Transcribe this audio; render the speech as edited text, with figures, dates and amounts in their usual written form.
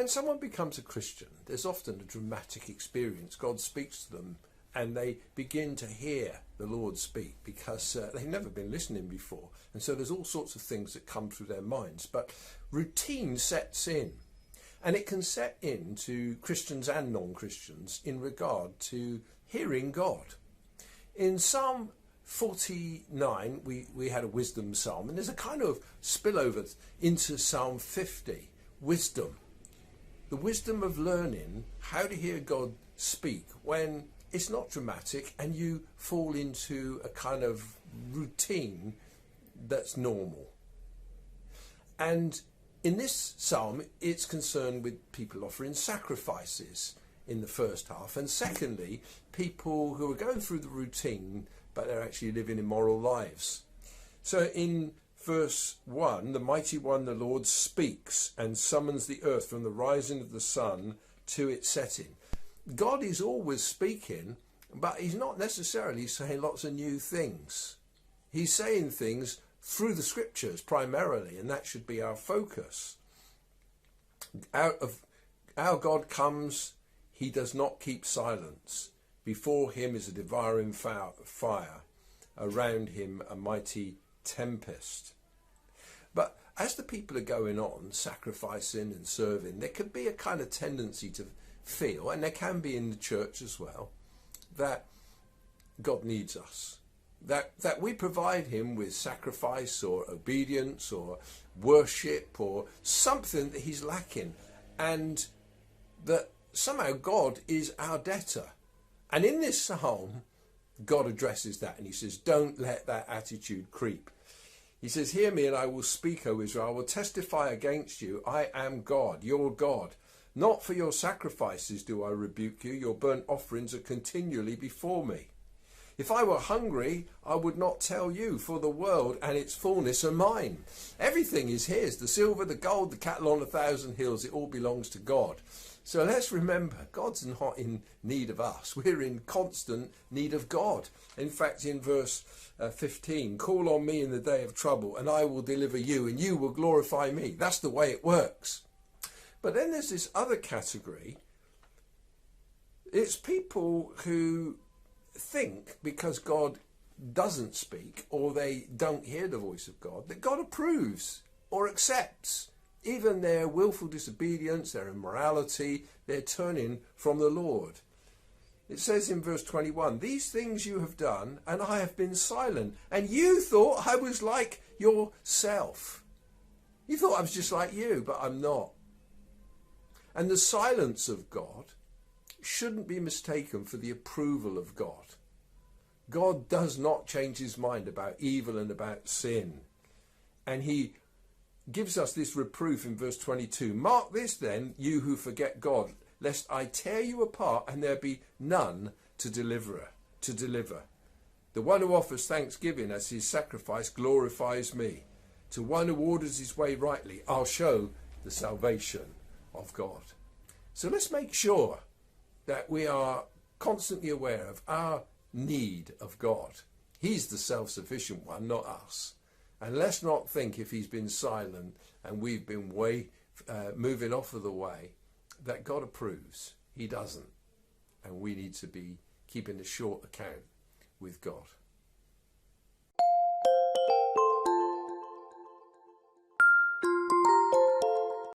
When someone becomes a Christian, there's often a dramatic experience. God speaks to them and they begin to hear the Lord speak because they've never been listening before. And so there's all sorts of things that come through their minds. But routine sets in. And it can set in to Christians and non-Christians in regard to hearing God. In Psalm 49, we had a wisdom psalm, and there's a kind of spillover into Psalm 50, wisdom. The wisdom of learning how to hear God speak when it's not dramatic and you fall into a kind of routine that's normal. And in this psalm, it's concerned with people offering sacrifices in the first half, and secondly, people who are going through the routine but they're actually living immoral lives. So in verse 1, the mighty one, the Lord, speaks and summons the earth from the rising of the sun to its setting. God is always speaking, but he's not necessarily saying lots of new things. He's saying things through the scriptures primarily, and that should be our focus. Out of our God comes, he does not keep silence. Before him is a devouring fire, around him a mighty tempest. But as the people are going on, sacrificing and serving, there could be a kind of tendency to feel, and there can be in the church as well, that God needs us. That we provide him with sacrifice or obedience or worship or something that he's lacking, and that somehow God is our debtor. And in this psalm, God addresses that and he says, don't let that attitude creep. He says, hear me and I will speak, O Israel. I will testify against you. I am God, your God. Not for your sacrifices do I rebuke you. Your burnt offerings are continually before me. If I were hungry, I would not tell you, for the world and its fullness are mine. Everything is his, the silver, the gold, the cattle on 1,000 hills, it all belongs to God. So let's remember, God's not in need of us. We're in constant need of God. In fact, in verse 15, call on me in the day of trouble and I will deliver you and you will glorify me. That's the way it works. But then there's this other category. It's people who think because God doesn't speak or they don't hear the voice of God, that God approves or accepts even their willful disobedience, their immorality, their turning from the Lord. It says in verse 21, these things you have done and I have been silent, and you thought I was like yourself. You thought I was just like you, but I'm not. And the silence of God shouldn't be mistaken for the approval of God. God does not change his mind about evil and about sin. And he gives us this reproof in verse 22. Mark this then, you who forget God, lest I tear you apart and there be none to deliver. The one who offers thanksgiving as his sacrifice glorifies me. To one who orders his way rightly, I'll show the salvation of God. So let's make sure that we are constantly aware of our need of God. He's the self-sufficient one, not us. And let's not think if he's been silent and we've been moving off of the way, that God approves. He doesn't. And we need to be keeping a short account with God.